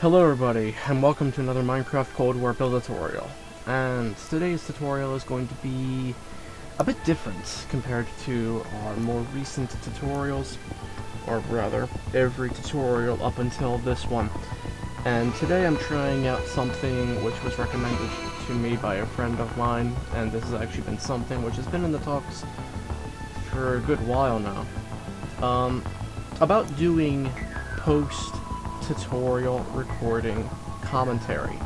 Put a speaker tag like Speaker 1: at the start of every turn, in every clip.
Speaker 1: Hello everybody, and welcome to another Minecraft Cold War build tutorial. And today's tutorial is going to be a bit different compared to our more recent tutorials, or rather, every tutorial up until this one. And today I'm trying out something which was recommended to me by a friend of mine, and this has actually been something which has been in the talks for a good while now. About doing post-tutorial recording commentary.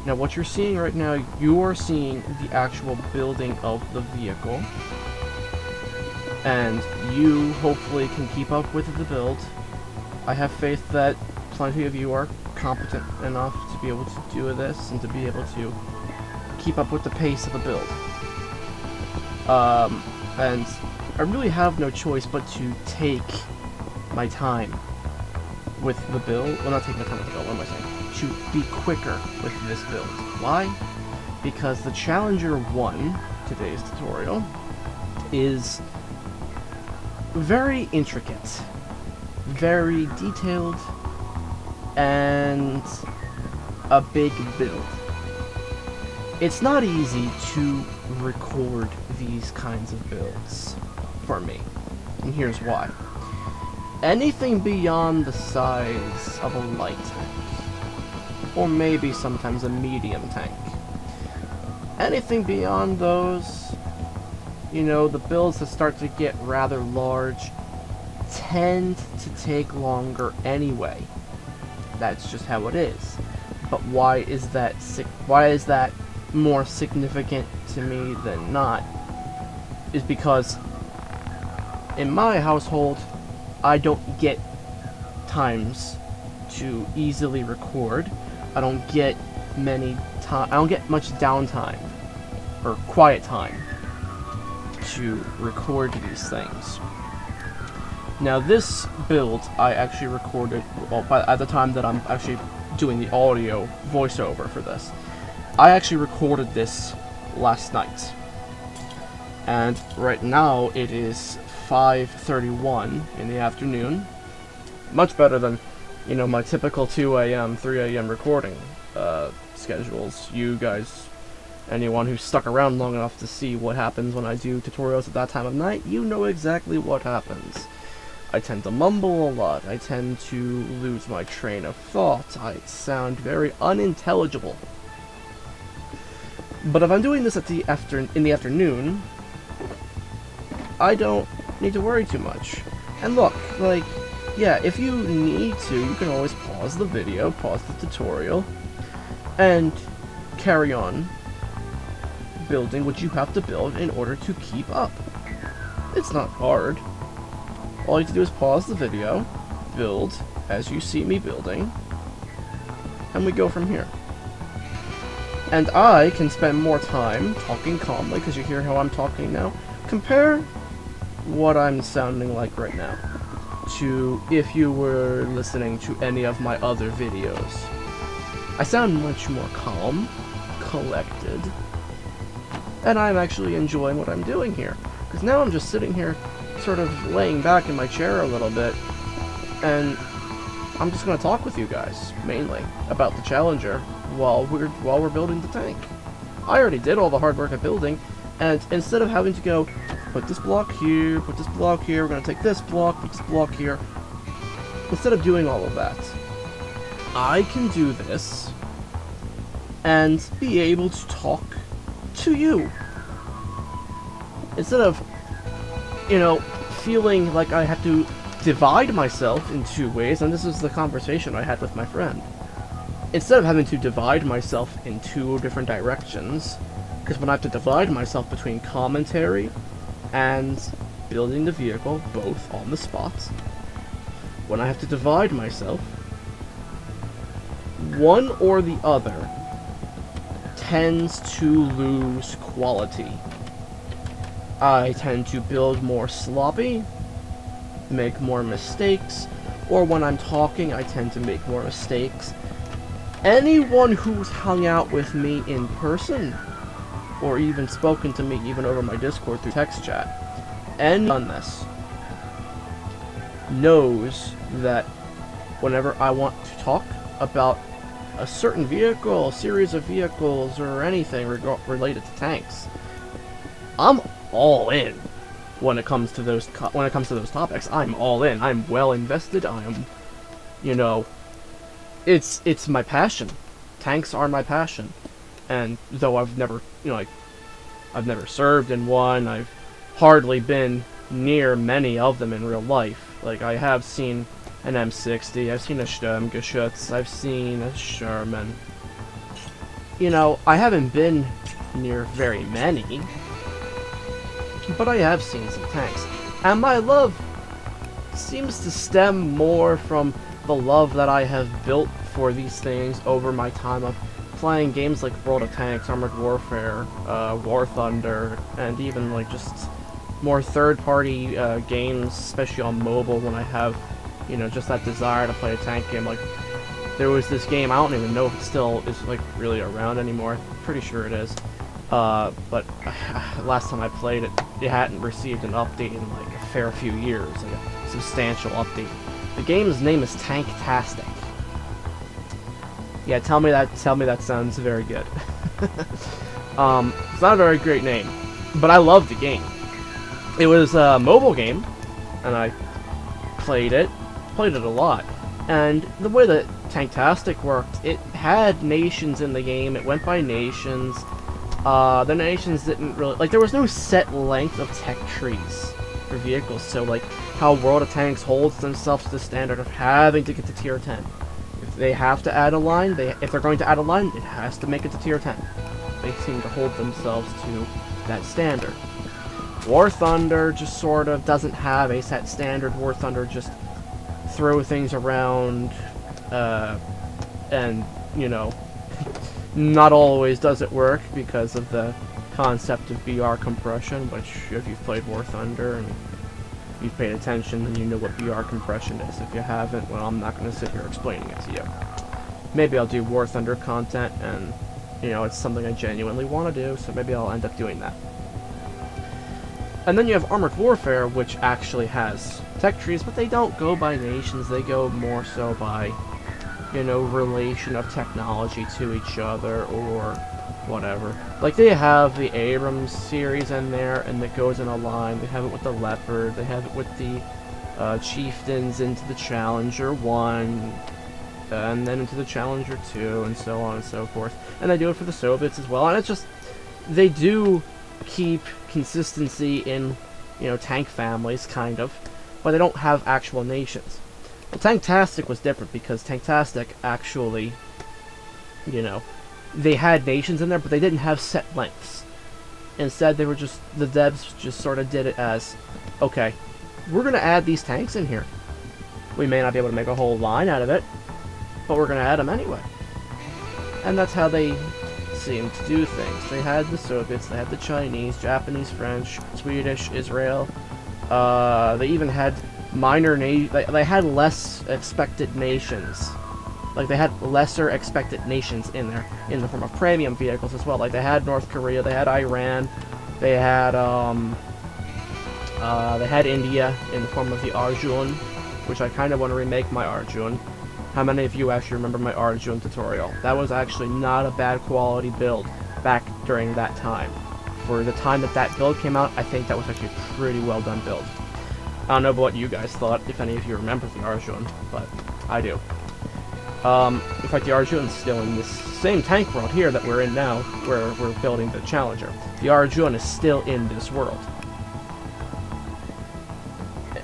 Speaker 1: Now what you're seeing right now, you are seeing the actual building of the vehicle, and you hopefully can keep up with the build. I have faith that plenty of you are competent enough to be able to do this and to be able to keep up with the pace of the build. And I really have no choice but to take my time with the build. Well, not take my time with the build, what am I saying? To be quicker with this build. Why? Because the Challenger 1, today's tutorial, is very intricate, very detailed, and a big build. It's not easy to record these kinds of builds for me, and here's why. Anything beyond the size of a light tank, or maybe sometimes a medium tank, anything beyond those, you know, the builds that start to get rather large tend to take longer anyway. That's just how it is. But why is that more significant to me than not? Is because in my household, I don't get times to easily record. I don't get I don't get much downtime or quiet time to record these things. Now this build I actually recorded, well, at the time that I'm actually doing the audio voiceover for this, I actually recorded this last night. And right now it is 5:31 in the afternoon. Much better than, you know, my typical 2 a.m., 3 a.m. recording schedules. You guys, anyone who's stuck around long enough to see what happens when I do tutorials at that time of night, you know exactly what happens. I tend to mumble a lot. I tend to lose my train of thought. I sound very unintelligible. But if I'm doing this in the afternoon, I don't need to worry too much. And look, like, yeah, if you need to, you can always pause the video, pause the tutorial, and carry on building what you have to build in order to keep up. It's not hard. All you have to do is pause the video, build as you see me building, and we go from here. And I can spend more time talking calmly, because you hear how I'm talking now. Compare what I'm sounding like right now to if you were listening to any of my other videos. I sound much more calm, collected, and I'm actually enjoying what I'm doing here. Because now I'm just sitting here sort of laying back in my chair a little bit, and I'm just going to talk with you guys, mainly, about the Challenger while we're building the tank. I already did all the hard work of building, and instead of having to go, put this block here, put this block here, we're going to take this block, put this block here, instead of doing all of that, I can do this and be able to talk to you. Instead of, you know, feeling like I have to divide myself in two ways, and this is the conversation I had with my friend. Instead of having to divide myself in two different directions, because when I have to divide myself between commentary and building the vehicle, both on the spot, when I have to divide myself, one or the other tends to lose quality. I tend to build more sloppy, make more mistakes, or when I'm talking, I tend to make more mistakes. Anyone who's hung out with me in person, or even spoken to me even over my Discord through text chat, and done this, knows that whenever I want to talk about a certain vehicle, a series of vehicles, or anything related to tanks, I'm all in. When it comes to those topics, I'm all in. I'm well invested. I'm, you know, it's my passion. Tanks are my passion, and though I've never, I've never served in one, I've hardly been near many of them in real life. Like, I have seen an M60, I've seen a Sturmgeschütz, I've seen a Sherman. I haven't been near very many, but I have seen some tanks. And my love seems to stem more from the love that I have built for these things over my time of playing games like World of Tanks, Armored Warfare, War Thunder, and even like just more third-party games, especially on mobile, when I have, just that desire to play a tank game. Like, there was this game, I don't even know if it still is like really around anymore. Pretty sure it is. But last time I played it, it hadn't received an update in like a fair few years, like a substantial update. The game's name is Tanktastic. Yeah, tell me that sounds very good. It's not a very great name, but I love the game. It was a mobile game, and I played it a lot. And the way that Tanktastic worked, it had nations in the game. It went by nations. The nations didn't really, like, there was no set length of tech trees for vehicles, so like how World of Tanks holds themselves to the standard of having to get to tier 10. If they have to add a line, if they're going to add a line, it has to make it to tier 10. They seem to hold themselves to that standard. War Thunder just sort of doesn't have a set standard. War Thunder just throw things around, and, not always does it work because of the concept of BR compression, which, if you've played War Thunder and you've paid attention, then you know what BR compression is. If you haven't, well, I'm not going to sit here explaining it to you. Maybe I'll do War Thunder content, and, it's something I genuinely want to do, so maybe I'll end up doing that. And then you have Armored Warfare, which actually has tech trees, but they don't go by nations, they go more so by, relation of technology to each other, or whatever. Like, they have the Abrams series in there, and that goes in a line. They have it with the Leopard, they have it with the Chieftains into the Challenger 1, and then into the Challenger 2, and so on and so forth. And they do it for the Soviets as well, and it's just, they do keep consistency in, tank families, kind of, but they don't have actual nations. Well, Tanktastic was different, because Tanktastic actually, they had nations in there, but they didn't have set lengths. Instead, they were just, the devs just sort of did it as, okay, we're going to add these tanks in here. We may not be able to make a whole line out of it, but we're going to add them anyway. And that's how they seemed to do things. They had the Soviets, they had the Chinese, Japanese, French, Swedish, Israel. They even had minor they had less expected nations. Like, they had lesser expected nations in there, in the form of premium vehicles as well. Like, they had North Korea, they had Iran, they had India in the form of the Arjun, which I kind of want to remake my Arjun. How many of you actually remember my Arjun tutorial? That was actually not a bad quality build back during that time. For the time that build came out, I think that was actually a pretty well done build. I don't know what you guys thought, if any of you remember the Arjun, but I do. In fact, the Arjun's still in this same tank world here that we're in now, where we're building the Challenger. The Arjun is still in this world.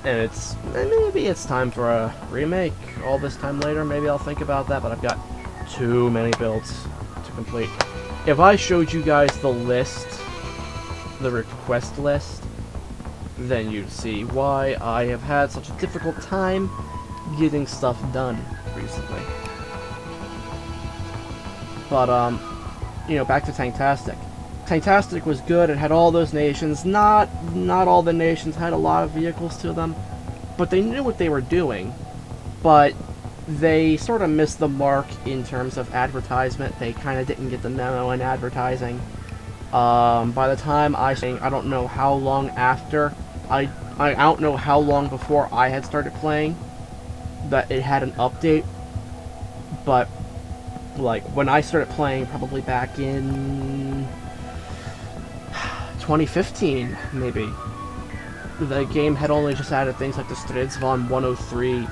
Speaker 1: And maybe it's time for a remake all this time later. Maybe I'll think about that, but I've got too many builds to complete. If I showed you guys the list, the request list, then you'd see why I have had such a difficult time getting stuff done recently. But, back to Tanktastic. Tanktastic was good, it had all those nations. Not all the nations had a lot of vehicles to them, but they knew what they were doing. But they sort of missed the mark in terms of advertisement. They kind of didn't get the memo in advertising. By the time I don't know how long after, I don't know how long before I had started playing that it had an update, but like, when I started playing, probably back in 2015, maybe, the game had only just added things like the Stridsvagn 103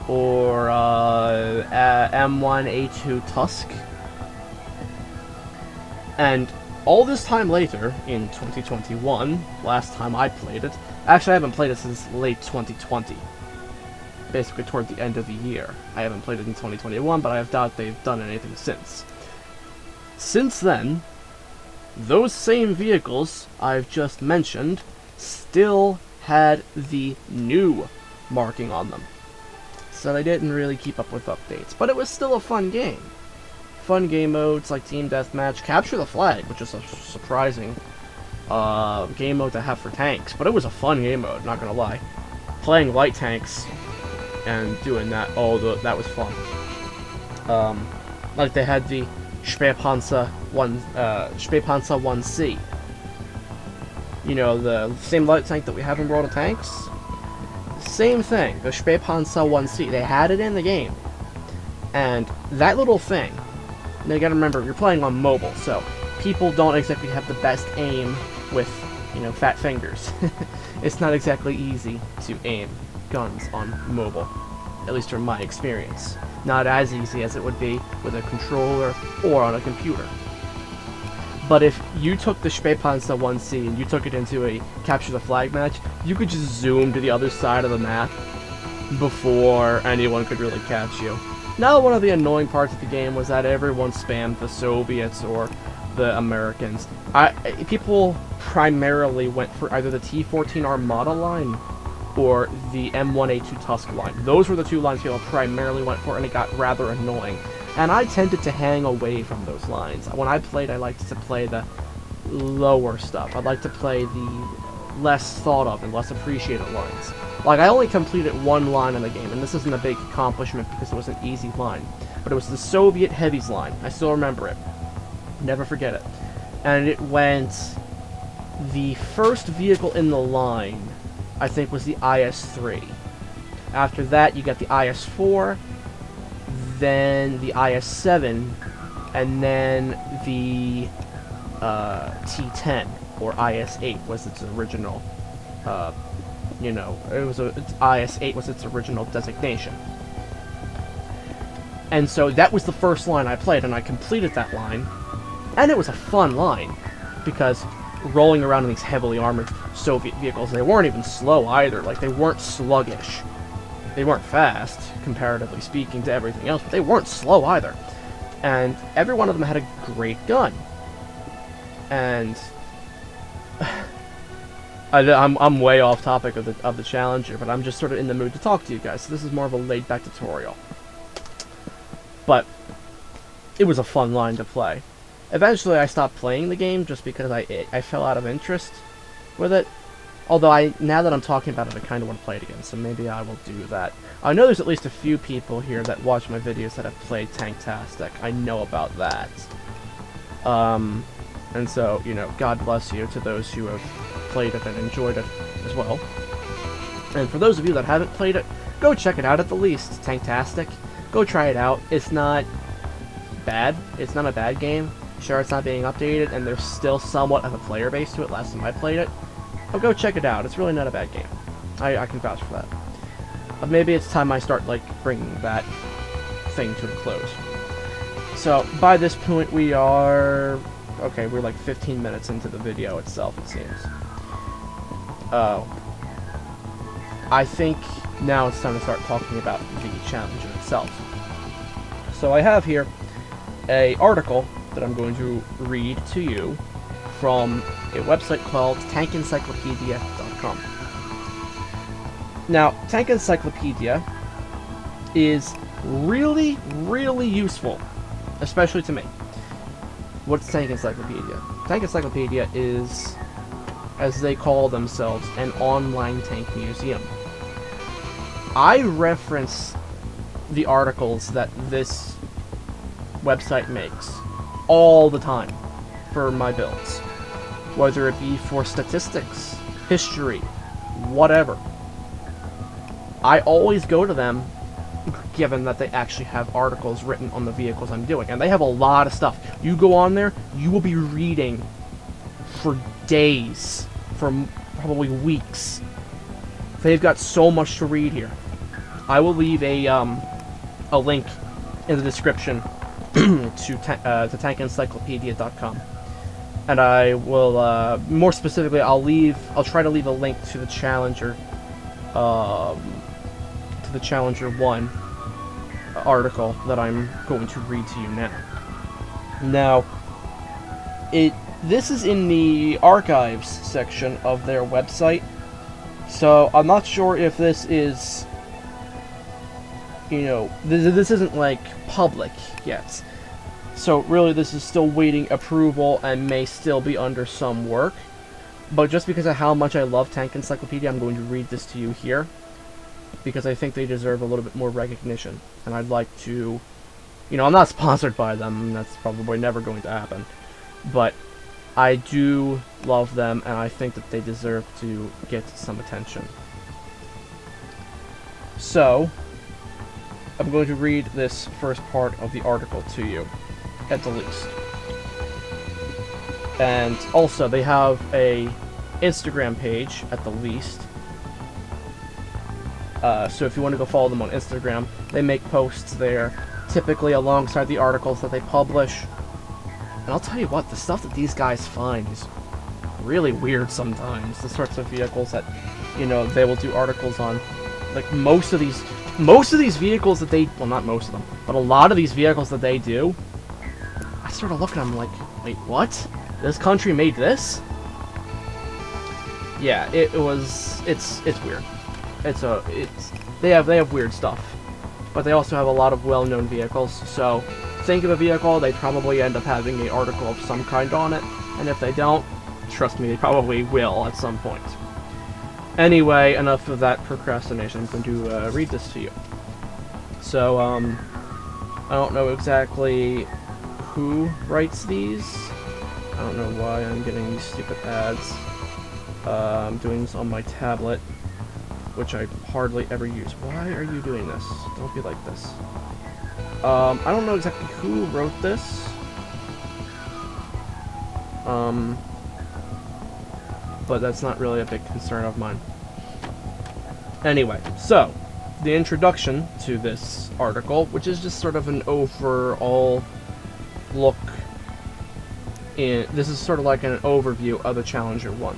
Speaker 1: or M1A2 Tusk. And all this time later, in 2021, last time I played it, actually I haven't played it since late 2020, basically toward the end of the year. I haven't played it in 2021, but I doubt they've done anything since. Since then, those same vehicles I've just mentioned still had the new marking on them. So they didn't really keep up with updates, but it was still a fun game. Fun game modes like Team Deathmatch, Capture the Flag, which is a surprising game mode to have for tanks, but it was a fun game mode, not gonna lie. Playing light tanks and doing that, that was fun. Like they had the Spähpanzer 1C. You know, the same light tank that we have in World of Tanks? Same thing, the Spähpanzer 1C. They had it in the game. And that little thing, now you gotta remember, you're playing on mobile, so people don't exactly have the best aim with, you know, fat fingers. It's not exactly easy to aim guns on mobile, at least from my experience. Not as easy as it would be with a controller or on a computer. But if you took the Spähpanzer 1C and you took it into a Capture the Flag match, you could just zoom to the other side of the map before anyone could really catch you. Now, one of the annoying parts of the game was that everyone spammed the Soviets or the Americans. People primarily went for either the T-14 Armada line or the M1A2 Tusk line. Those were the two lines people primarily went for, and it got rather annoying. And I tended to hang away from those lines. When I played, I liked to play the lower stuff. I'd like to play the less thought of and less appreciated lines. Like, I only completed one line in the game, and this isn't a big accomplishment because it was an easy line. But it was the Soviet Heavies line. I still remember it. Never forget it. And it went... The first vehicle in the line, I think, was the IS-3. After that, you got the IS-4, then the IS-7, and then the T-10, or IS-8 was its original, you know, IS-8 was its original designation. And so that was the first line I played, and I completed that line, and it was a fun line, because rolling around in these heavily armored Soviet vehicles, they weren't even slow either. Like, they weren't sluggish. They weren't fast, comparatively speaking to everything else, but they weren't slow either. And every one of them had a great gun. And I'm way off topic of the Challenger, but I'm just sort of in the mood to talk to you guys, so this is more of a laid-back tutorial. But it was a fun line to play. Eventually I stopped playing the game just because I fell out of interest with it. Although now that I'm talking about it, I kind of want to play it again, so maybe I will do that. I know there's at least a few people here that watch my videos that have played Tanktastic. I know about that. And so, you know, God bless you to those who have played it and enjoyed it as well. And for those of you that haven't played it, go check it out at the least. Tanktastic. Go try it out. It's not bad. It's not a bad game. Sure, it's not being updated, and there's still somewhat of a player base to it last time I played it. But go check it out. It's really not a bad game. I can vouch for that. But maybe it's time I start, like, bringing that thing to a close. So, by this point, we are... Okay, we're like 15 minutes into the video itself, it seems. I think now it's time to start talking about the Challenger itself. So I have here an article that I'm going to read to you from a website called tankencyclopedia.com. Now, Tank Encyclopedia is really, really useful, especially to me. What's Tank Encyclopedia? Tank Encyclopedia is, as they call themselves, an online tank museum. I reference the articles that this website makes all the time for my builds, whether it be for statistics, history, whatever. I always go to them given that they actually have articles written on the vehicles I'm doing. And they have a lot of stuff. You go on there, you will be reading for days, for probably weeks. They've got so much to read here. I will leave a link in the description to tankencyclopedia.com. And I will, more specifically, I'll try to leave a link to the Challenger 1 article that I'm going to read to you now. Now, this is in the archives section of their website, so I'm not sure if this is, this isn't, like, public yet. So, really, this is still waiting approval and may still be under some work. But just because of how much I love Tank Encyclopedia, I'm going to read this to you here. Because I think they deserve a little bit more recognition. And I'd like to... I'm not sponsored by them, and that's probably never going to happen. But I do love them, and I think that they deserve to get some attention. So, I'm going to read this first part of the article to you, at the least. And also, they have a Instagram page, at the least. So if you want to go follow them on Instagram, they make posts there, typically alongside the articles that they publish. And I'll tell you what, the stuff that these guys find is really weird sometimes. The sorts of vehicles that, they will do articles on. Like, most of these vehicles that they... Well, not most of them, but a lot of these vehicles that they do, I sort of look at them like, wait, what? This country made this? Yeah, it's weird. They have weird stuff. But they also have a lot of well-known vehicles, so think of a vehicle, they probably end up having an article of some kind on it, and if they don't, trust me, they probably will at some point. Anyway, enough of that procrastination. I'm going to read this to you. So, I don't know exactly who writes these. I don't know why I'm getting these stupid ads. I'm doing this on my tablet, which I hardly ever use. Why are you doing this? Don't be like this. I don't know exactly who wrote this. But that's not really a big concern of mine. Anyway, so, the introduction to this article, which is just sort of an overall look in... This is sort of like an overview of the Challenger 1.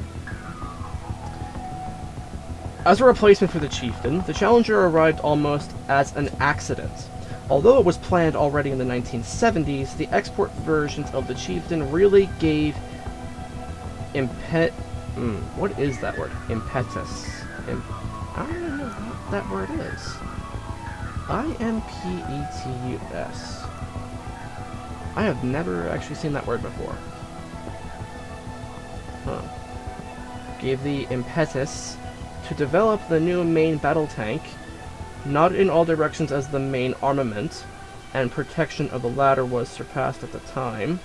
Speaker 1: As a replacement for the Chieftain, the Challenger arrived almost as an accident. Although it was planned already in the 1970s, the export versions of the Chieftain really gave what is that word? Impetus. I don't even know what that word is. I-M-P-E-T-U-S. I have never actually seen that word before. Huh. Gave the impetus to develop the new main battle tank, not in all directions as the main armament, and protection of the latter was surpassed at the time,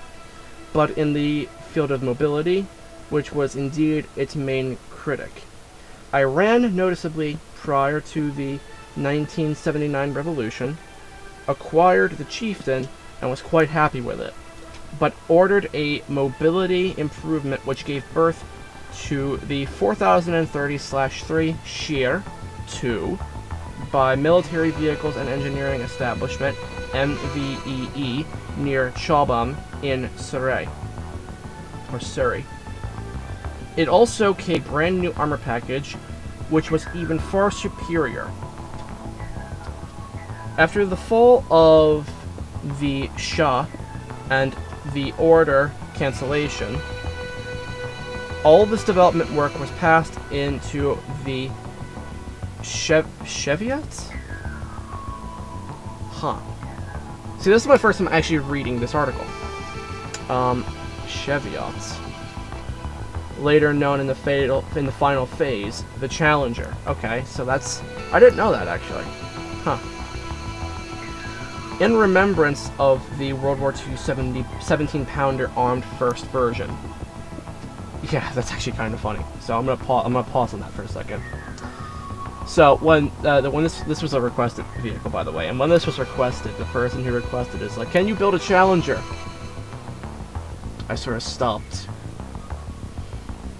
Speaker 1: but in the field of mobility, which was indeed its main critic. Iran, noticeably prior to the 1979 revolution, acquired the Chieftain and was quite happy with it, but ordered a mobility improvement which gave birth to the 4030/3 Shir 2 by Military Vehicles and Engineering Establishment, MVEE, near Chobham in Surrey. It also came a brand new armor package, which was even far superior. After the fall of the Shah and the order cancellation, all this development work was passed into the Cheviot? Huh. See, this is my first time actually reading this article. Cheviot. Later known in the final phase, the Challenger. Okay, so that's... I didn't know that, actually. Huh. In remembrance of the World War II 17-pounder armed first version. Yeah, that's actually kind of funny. So I'm gonna pause on that for a second. So when this was a requested vehicle, by the way, and when this was requested, the person who requested is like, "Can you build a Challenger?" I sort of stopped.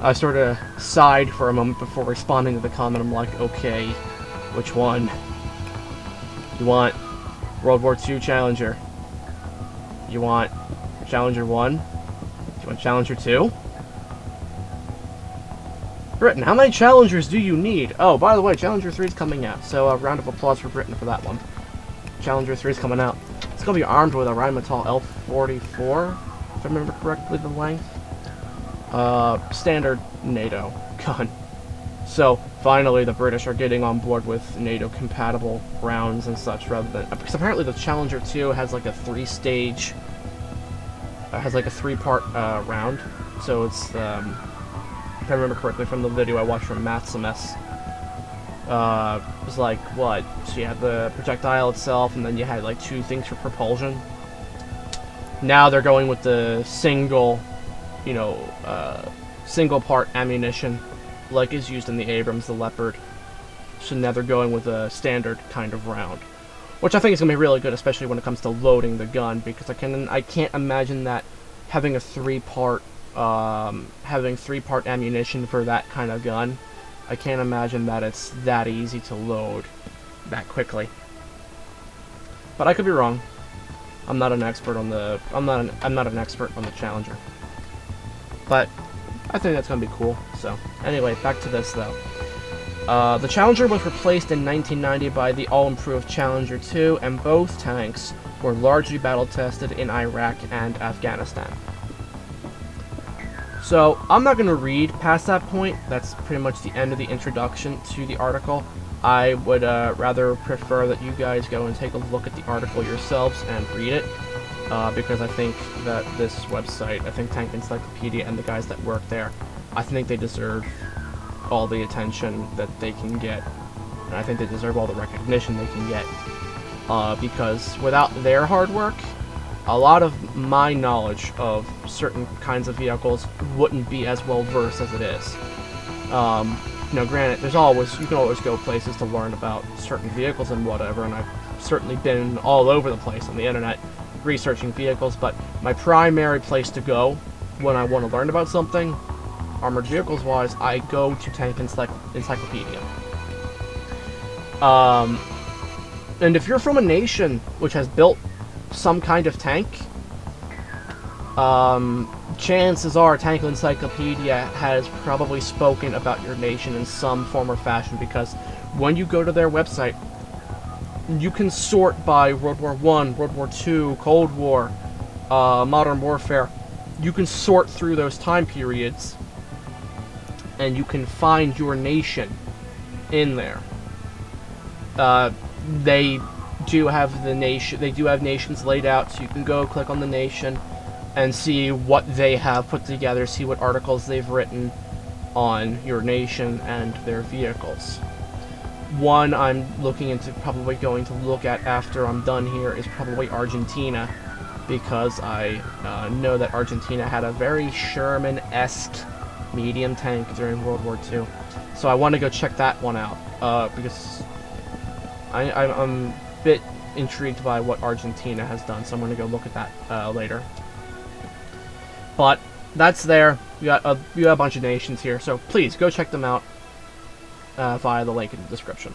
Speaker 1: I sort of sighed for a moment before responding to the comment. I'm like, okay, which one? You want World War II Challenger? You want Challenger 1? Do you want Challenger 2? Britain, how many Challengers do you need? Oh, by the way, Challenger 3 is coming out, so a round of applause for Britain for that one. Challenger 3 is coming out. It's going to be armed with a Rheinmetall L44, if I remember correctly, the length. Standard NATO gun. So, finally, the British are getting on board with NATO-compatible rounds and such, rather than... Because apparently the Challenger 2 has, like, a three-stage... has, like, a three-part, round. So it's, if I remember correctly from the video I watched from Maximus, it was like, what? So you had the projectile itself, and then you had, like, two things for propulsion. Now they're going with the single... you know, single-part ammunition, like is used in the Abrams, the Leopard. So now they're going with a standard kind of round, which I think is going to be really good, especially when it comes to loading the gun, because I can't imagine that having a three-part ammunition for that kind of gun. I can't imagine that it's that easy to load that quickly. But I could be wrong. I'm not an expert on the I'm not an expert on the Challenger. But I think that's going to be cool. So, anyway, back to this, though. The Challenger was replaced in 1990 by the all-improved Challenger 2, and both tanks were largely battle-tested in Iraq and Afghanistan. So, I'm not going to read past that point. That's pretty much the end of the introduction to the article. I would rather prefer that you guys go and take a look at the article yourselves and read it. Because I think that this website, I think Tank Encyclopedia and the guys that work there, I think they deserve all the attention that they can get. And I think they deserve all the recognition they can get. Because without their hard work, a lot of my knowledge of certain kinds of vehicles wouldn't be as well versed as it is. You know, granted, you can always go places to learn about certain vehicles and whatever, and I've certainly been all over the place on the internet researching vehicles, but my primary place to go when I want to learn about something, armored vehicles wise, I go to Tank Encyclopedia. And if you're from a nation which has built some kind of tank, chances are Tank Encyclopedia has probably spoken about your nation in some form or fashion, because when you go to their website, you can sort by World War I, World War II, Cold War, Modern Warfare. You can sort through those time periods, and you can find your nation in there. They do have nations laid out, so you can go click on the nation and see what they have put together, see what articles they've written on your nation and their vehicles. One I'm looking into, probably going to look at after I'm done here, is probably Argentina, because I know that Argentina had a very Sherman-esque medium tank during World War II. So I want to go check that one out, because I'm a bit intrigued by what Argentina has done, so I'm going to go look at that later. But that's there. You got a bunch of nations here, so please go check them out via the link in the description.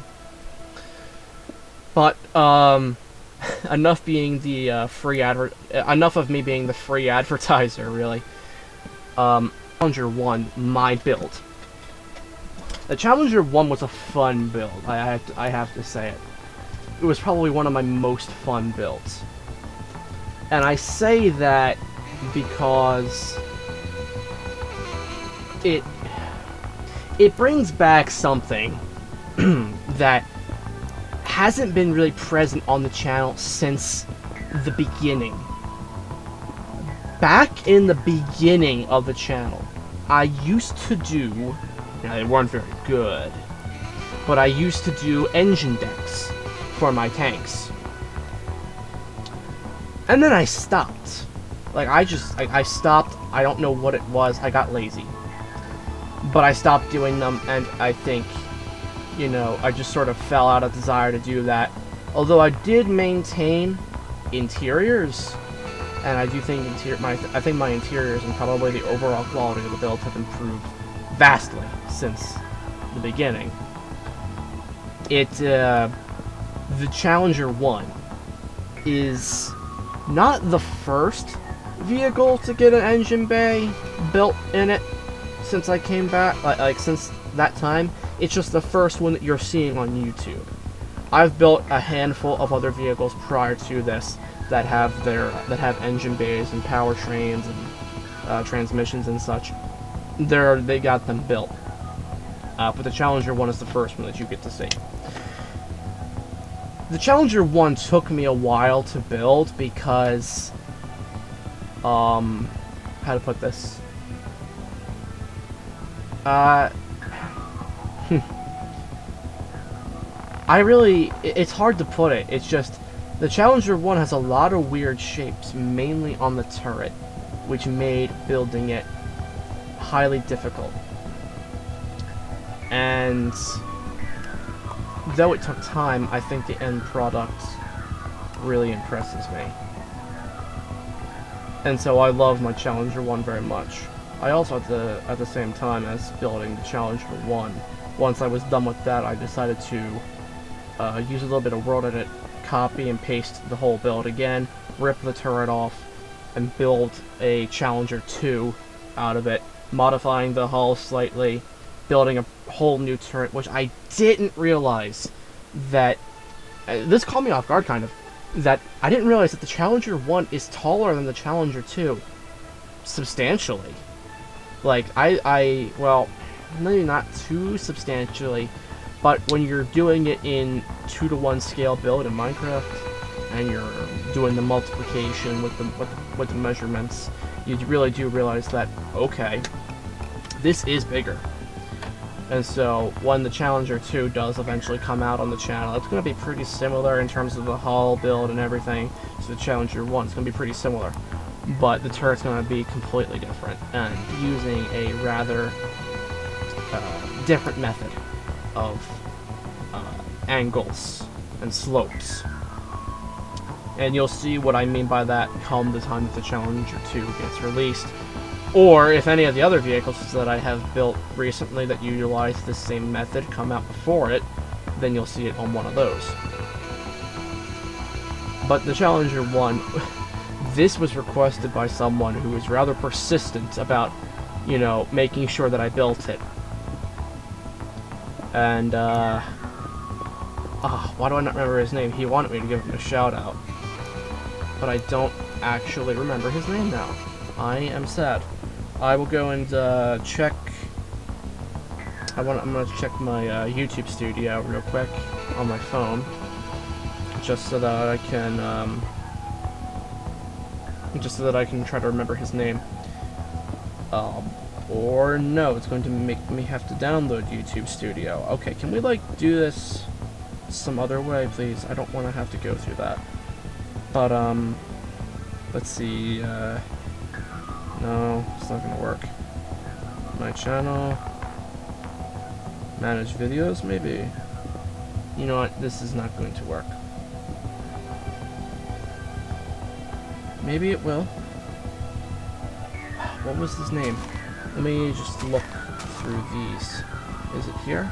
Speaker 1: But enough being the enough of me being the free advertiser, really. Challenger 1, my build. The Challenger 1 was a fun build. I have to say it. It was probably one of my most fun builds. And I say that because it brings back something that hasn't been really present on the channel since the beginning. Back in the beginning of the channel, I used to do, now they weren't very good, but I used to do engine decks for my tanks. And then I stopped. Like, I stopped. I don't know what it was. I got lazy. But I stopped doing them, and I think you know, I just sort of fell out of desire to do that. Although I did maintain interiors, and I do think I think my interiors and probably the overall quality of the build have improved vastly since the beginning. The Challenger 1 is not the first vehicle to get an engine bay built in it since I came back, like since that time. It's just the first one that you're seeing on YouTube. I've built a handful of other vehicles prior to this that have engine bays and powertrains and transmissions and such. They got them built, but the Challenger 1 is the first one that you get to see. The Challenger 1 took me a while to build because, how to put this? It's hard to put it. It's just, the Challenger 1 has a lot of weird shapes, mainly on the turret, which made building it highly difficult. And though it took time, I think the end product really impresses me. And so I love my Challenger 1 very much. I also, at the same time as building the Challenger 1, once I was done with that, I decided to use a little bit of World Edit, copy and paste the whole build again, rip the turret off, and build a Challenger 2 out of it, modifying the hull slightly, building a whole new turret, which I didn't realize that... this caught me off guard, kind of. That I didn't realize that the Challenger 1 is taller than the Challenger 2. Substantially. Like, well, maybe not too substantially, but when you're doing it in 2-to-1 scale build in Minecraft, and you're doing the multiplication with the measurements, you really do realize that, okay, this is bigger. And so, when the Challenger 2 does eventually come out on the channel, it's going to be pretty similar in terms of the hull build and everything to the Challenger 1. It's going to be pretty similar. But the turret's going to be completely different, and using a rather different method of angles and slopes. And you'll see what I mean by that come the time that the Challenger 2 gets released. Or if any of the other vehicles that I have built recently that utilize this same method come out before it, then you'll see it on one of those. But the Challenger 1, this was requested by someone who was rather persistent about, you know, making sure that I built it. And, why do I not remember his name? He wanted me to give him a shout out. But I don't actually remember his name now. I am sad. I will go and check. I'm gonna check my YouTube studio real quick on my phone, just so that I can try to remember his name. Or no, it's going to make me have to download YouTube Studio. Okay, can we like do this some other way, please? I don't want to have to go through that. But let's see. No, it's not gonna work. My channel. Manage videos, maybe? You know what? This is not going to work. Maybe it will. What was his name? Let me just look through these. Is it here?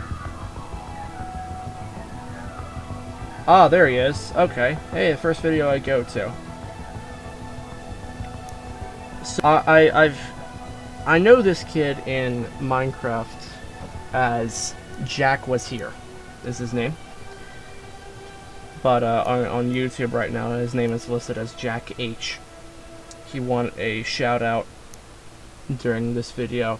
Speaker 1: Ah, there he is. Okay. Hey, the first video I go to. So, I know this kid in Minecraft as Jack Was Here, is his name. But on YouTube right now, his name is listed as Jack H. He wanted a shout out during this video.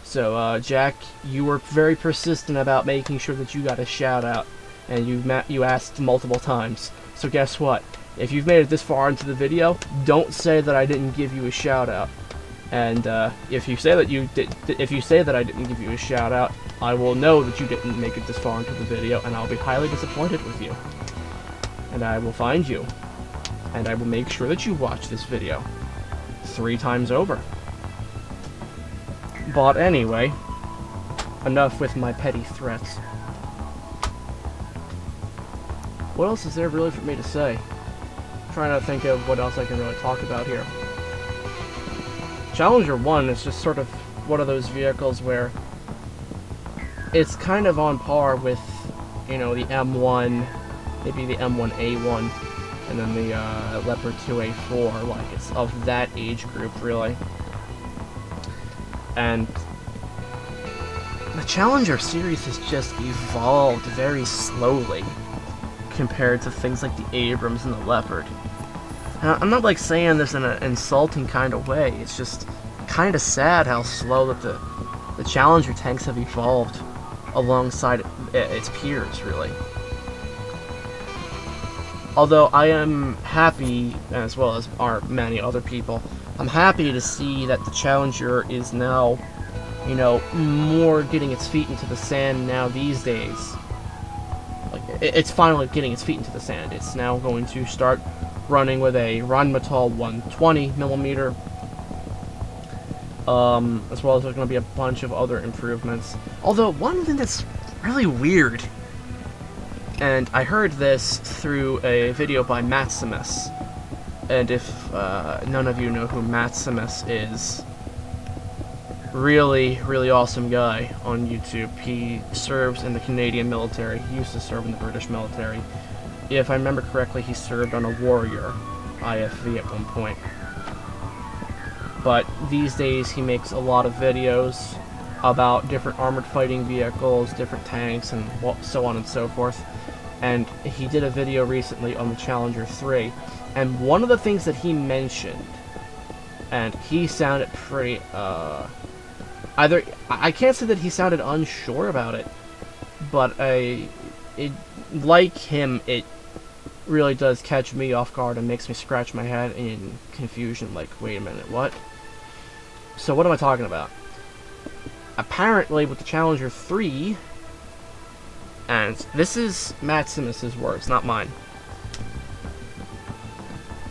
Speaker 1: So Jack, you were very persistent about making sure that you got a shout out, and you asked multiple times. So guess what? If you've made it this far into the video, don't say that I didn't give you a shout out. And if you say that I didn't give you a shout out, I will know that you didn't make it this far into the video, and I'll be highly disappointed with you. And I will find you, and I will make sure that you watch this video 3 times over. But anyway, enough with my petty threats. what else is there really for me to say? I'm trying to think of what else I can really talk about here. Challenger 1 is just sort of one of those vehicles where it's kind of on par with, you know, the M1, maybe the M1A1, and then the Leopard 2A4, like, it's of that age group, really. And the Challenger series has just evolved very slowly compared to things like the Abrams and the Leopard. Now, I'm not, like, saying this in an insulting kind of way, it's just kind of sad how slow that the Challenger tanks have evolved alongside its peers, really. Although I am happy, as well as are many other people, I'm happy to see that the Challenger is now, you know, more getting its feet into the sand now these days. Like, it's finally getting its feet into the sand. It's now going to start running with a Rheinmetall 120mm, as well as there's going to be a bunch of other improvements. Although, one thing that's really weird, and I heard this through a video by Maximus, and if none of you know who Maximus is, really awesome guy on YouTube. He serves in the Canadian military. He used to serve in the British military. If I remember correctly, he served on a Warrior IFV at one point. But these days he makes a lot of videos about different armored fighting vehicles, different tanks, and so on and so forth. And he did a video recently on the Challenger 3, and one of the things that he mentioned, and he sounded pretty, I can't say that he sounded unsure about it, but like him, it really does catch me off guard and makes me scratch my head in confusion, like, wait a minute, what? So what am I talking about? Apparently, with the Challenger 3, and this is Maximus's words, not mine.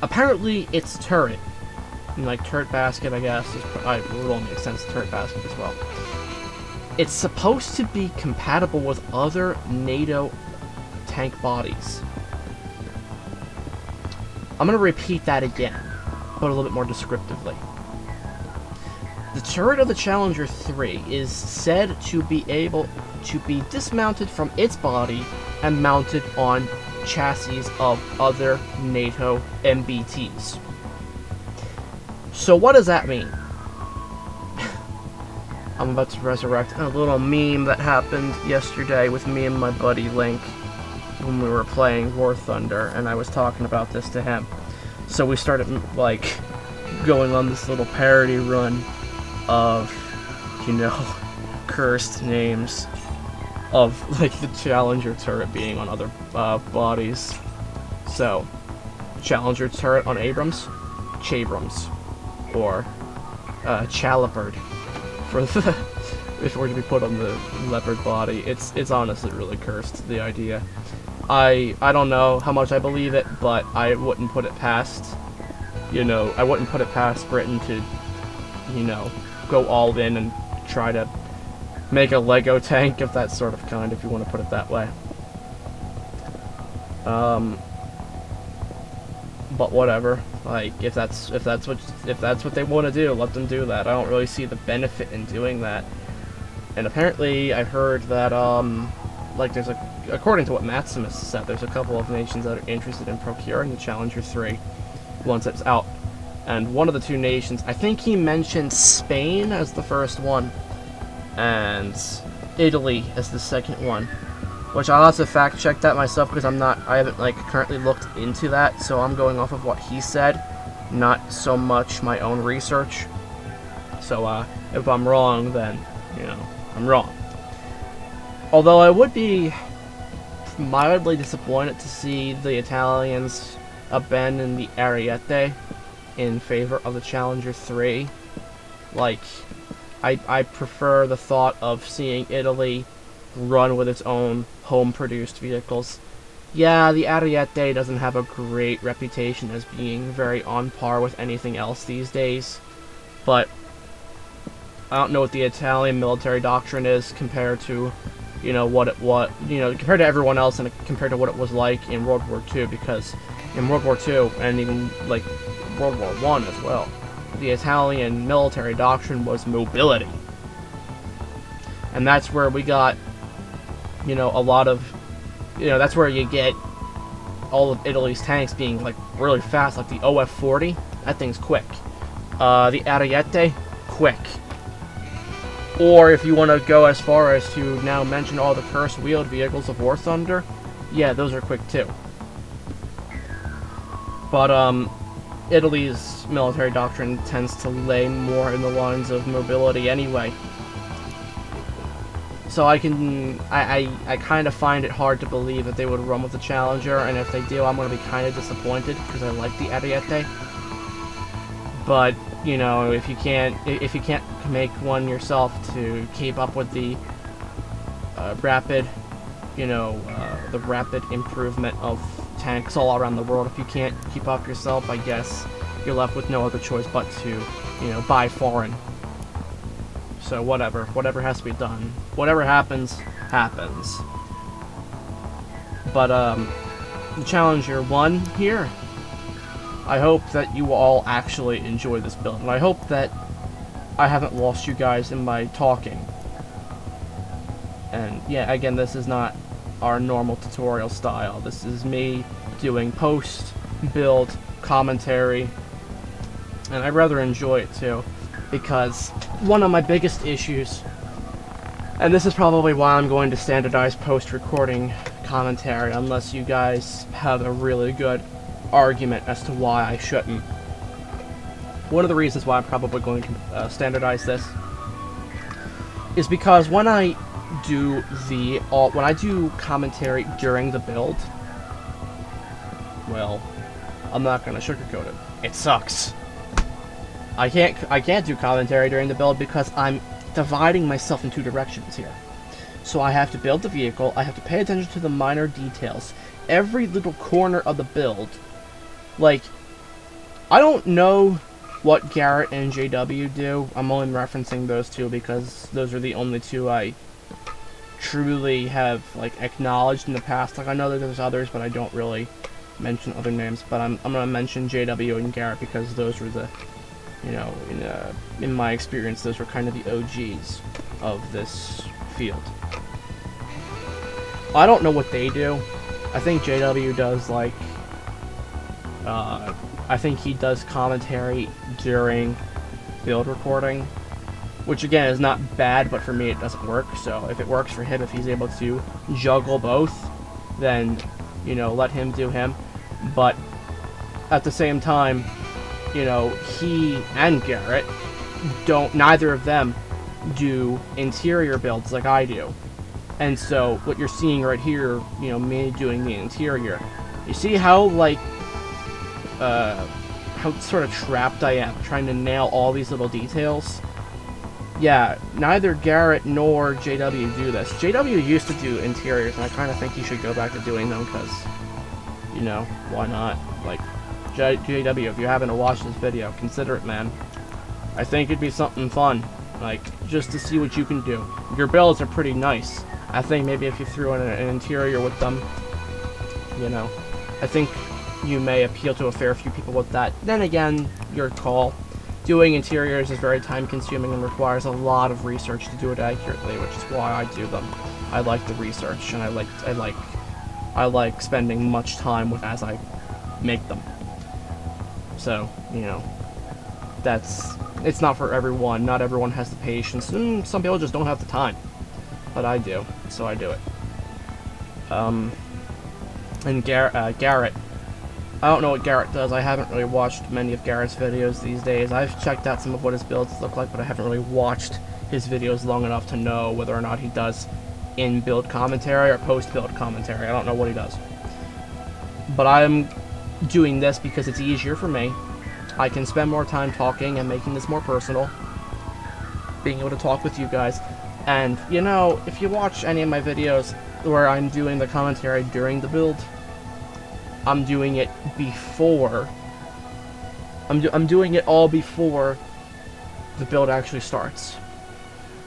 Speaker 1: Apparently, its turret, like turret basket, I guess, it would all make sense, turret basket as well. It's supposed to be compatible with other NATO tank bodies. I'm going to repeat that again, but a little bit more descriptively. The turret of the Challenger 3 is said to be able to be dismounted from its body and mounted on chassis of other NATO MBTs. So what does that mean? I'm about to resurrect a little meme that happened yesterday with me and my buddy Link when we were playing War Thunder, and I was talking about this to him. So we started, like, going on this little parody run of, you know, cursed names of, like, the Challenger turret being on other bodies. So, Challenger turret on Abrams, Chabrams, or Chalipard, for the if it were to be put on the Leopard body. It's honestly really cursed, the idea. I don't know how much I believe it, but I wouldn't put it past, you know, I wouldn't put it past Britain to, you know, go all in and try to make a Lego tank of that sort of kind, if you want to put it that way. But whatever. Like, if that's what they want to do, let them do that. I don't really see the benefit in doing that. And apparently, I heard that like, there's according to what Maximus said, there's a couple of nations that are interested in procuring the Challenger 3 once it's out. And one of the two nations, I think he mentioned Spain as the first one, and Italy as the second one. Which I'll have to fact check that myself, because I haven't, like, currently looked into that, so I'm going off of what he said, not so much my own research. So, if I'm wrong, then, you know, I'm wrong. Although I would be mildly disappointed to see the Italians abandon the Ariete in favor of the Challenger 3. Like, I prefer the thought of seeing Italy run with its own home-produced vehicles. Yeah, the Ariete doesn't have a great reputation as being very on par with anything else these days, but I don't know what the Italian military doctrine is compared to you know, compared to everyone else and compared to what it was like in World War II, because in World War II, and even, like, World War I as well, the Italian military doctrine was mobility. And that's where we got, you know, a lot of, you know, that's where you get all of Italy's tanks being, like, really fast, like the OF-40, that thing's quick. The Ariete, quick. Or if you want to go as far as to now mention all the cursed wheeled vehicles of War Thunder, yeah, those are quick too. But, Italy's military doctrine tends to lay more in the lines of mobility anyway. So I kind of find it hard to believe that they would run with the Challenger, and if they do, I'm going to be kind of disappointed, because I like the Ariete. But, you know, if you can't make one yourself to keep up with the rapid improvement of tanks all around the world, if you can't keep up yourself, I guess you're left with no other choice but to, you know, buy foreign. So whatever has to be done. Whatever happens, happens. But, the Challenger 1 here, I hope that you all actually enjoy this build, and I hope that I haven't lost you guys in my talking. And, yeah, again, this is not our normal tutorial style. This is me doing post-build commentary, and I rather enjoy it, too, because one of my biggest issues, and this is probably why I'm going to standardize post-recording commentary, unless you guys have a really good argument as to why I shouldn't. One of the reasons why I'm probably going to standardize this is because when I do commentary during the build, well, I'm not gonna sugarcoat it. It sucks. I can't do commentary during the build because I'm dividing myself in two directions here. So I have to build the vehicle, I have to pay attention to the minor details, every little corner of the build. Like, I don't know what Garrett and JW do. I'm only referencing those two because those are the only two I truly have, like, acknowledged in the past. Like, I know that there's others, but I don't really mention other names. But I'm gonna mention JW and Garrett because those were the, you know, in my experience, those were kind of the OGs of this field. I don't know what they do. I think JW does, like, I think he does commentary during build recording, which again is not bad, but for me it doesn't work. So if it works for him, if he's able to juggle both, then, you know, let him do him. But at the same time, you know, he and Garrett neither of them do interior builds like I do. And so what you're seeing right here, you know, me doing the interior, you see how, like, how sort of trapped I am trying to nail all these little details? Yeah, neither Garrett nor JW do this. JW used to do interiors, and I kind of think he should go back to doing them because, you know, why not? Like, JW, if you haven't watched this video, consider it, man. I think it'd be something fun, like, just to see what you can do. Your builds are pretty nice. I think maybe if you threw in an interior with them, you know, I think you may appeal to a fair few people with that. Then again, your call. Doing interiors is very time-consuming and requires a lot of research to do it accurately, which is why I do them. I like the research, and I like spending much time with as I make them. So, you know, it's not for everyone. Not everyone has the patience, and some people just don't have the time. But I do, so I do it. And Garrett. I don't know what Garrett does. I haven't really watched many of Garrett's videos these days. I've checked out some of what his builds look like, but I haven't really watched his videos long enough to know whether or not he does in-build commentary or post-build commentary. I don't know what he does. But I'm doing this because it's easier for me. I can spend more time talking and making this more personal, being able to talk with you guys. And, you know, if you watch any of my videos where I'm doing the commentary during the build, I'm doing it before, I'm doing it all before the build actually starts.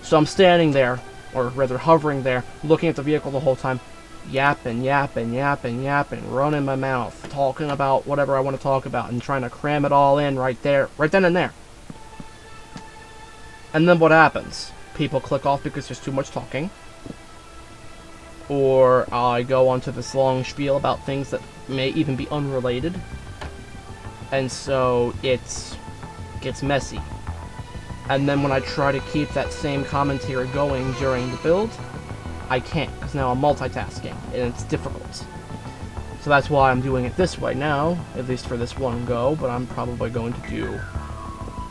Speaker 1: So I'm standing there or rather hovering there, looking at the vehicle the whole time, yapping, running my mouth, talking about whatever I want to talk about, and trying to cram it all in right there, right then and there. And then what happens? People click off because there's too much talking. Or I go onto this long spiel about things that may even be unrelated. And so it gets messy. And then when I try to keep that same commentary going during the build, I can't, because now I'm multitasking, and it's difficult. So that's why I'm doing it this way now, at least for this one go, but I'm probably going to do...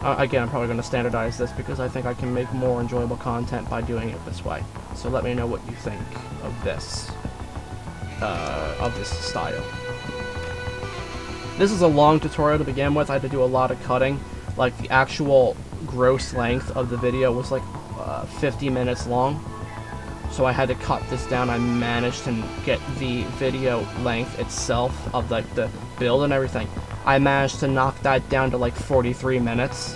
Speaker 1: again, I'm probably going to standardize this, because I think I can make more enjoyable content by doing it this way. So let me know what you think of this style. This is a long tutorial to begin with. I had to do a lot of cutting. Like, the actual gross length of the video was like 50 minutes long. So I had to cut this down. I managed to get the video length itself of like the build and everything. I managed to knock that down to like 43 minutes.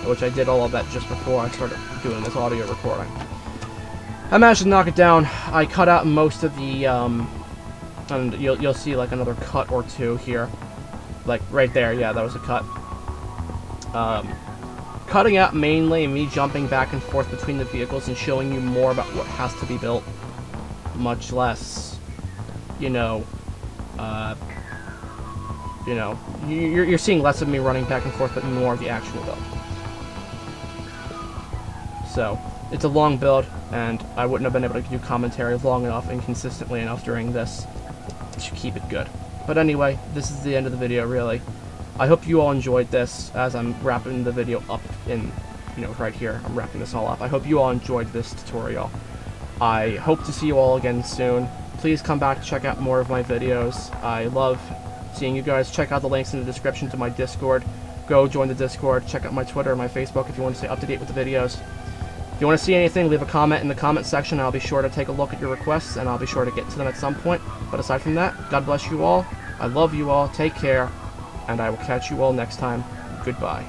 Speaker 1: Which I did all of that just before I started doing this audio recording. I managed to knock it down. I cut out most of the, and you'll see like another cut or two here. Like right there, yeah, that was a cut. Cutting out mainly me jumping back and forth between the vehicles and showing you more about what has to be built. Much less, you're seeing less of me running back and forth, but more of the actual build. So, it's a long build, and I wouldn't have been able to do commentary long enough and consistently enough during this to keep it good. But anyway, this is the end of the video, really. I hope you all enjoyed this, as I'm wrapping the video up in, right here. I'm wrapping this all up. I hope you all enjoyed this tutorial. I hope to see you all again soon. Please come back to check out more of my videos. I love seeing you guys. Check out the links in the description to my Discord. Go join the Discord. Check out my Twitter and my Facebook if you want to stay up to date with the videos. If you want to see anything, leave a comment in the comment section. I'll be sure to take a look at your requests, and I'll be sure to get to them at some point. But aside from that, God bless you all. I love you all. Take care. And I will catch you all next time. Goodbye.